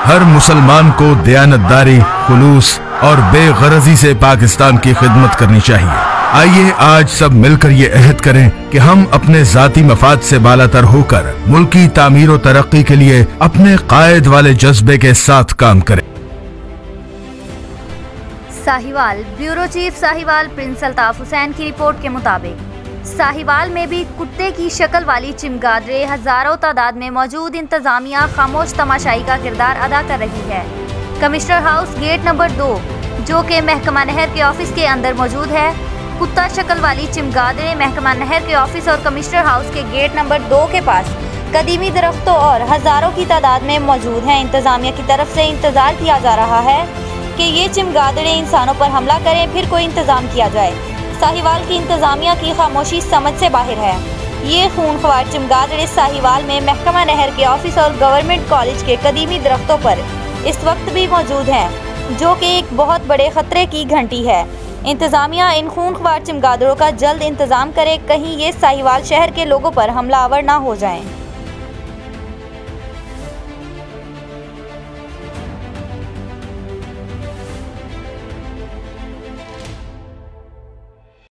हर मुसलमान को दयानतदारी, खुलूस और बेगरजी से पाकिस्तान की खिदमत करनी चाहिए। आइए आज सब मिलकर ये अहद करें कि हम अपने जाती मफाद से बालातर होकर मुल्क की तामीर और तरक्की के लिए अपने कायद वाले जज्बे के साथ काम करें। Sahiwal bureau chief Sahiwal Prince Altaf Hussain की रिपोर्ट के मुताबिक साहिवाल में भी कुत्ते की शक्ल वाली चमगादड़ें हजारों तादाद में मौजूद इंतजामिया खामोश तमाशाई का किरदार अदा कर रही है। कमिश्नर हाउस गेट नंबर 2 जो कि महकमा नहर के ऑफिस के अंदर मौजूद है, कुत्ता शक्ल वाली चमगादड़ें महकमा नहर के ऑफिस और कमिश्नर हाउस के गेट नंबर 2 के पास कदीमी दरख्तों और हजारों की तादाद में मौजूद हैं। इंतजामिया की तरफ से इंतजार किया जा रहा है कि ये चमगादड़ें इंसानों पर हमला करें, फिर कोई इंतजाम किया जाए। साहिवाल की इंतजामिया की खामोशी समझ से बाहर है। ये खूनख्वार चमगादड़ें साहिवाल में महकमा नहर के ऑफिस और गवर्नमेंट कॉलेज के कदीमी दरख्तों पर इस वक्त भी मौजूद हैं, जो कि एक बहुत बड़े खतरे की घंटी है। इंतजामिया इन खूनख्वार चमगादड़ों का जल्द इंतजाम करे, कहीं ये साहिवाल शहर के लोगों पर हमलावर ना हो जाएं।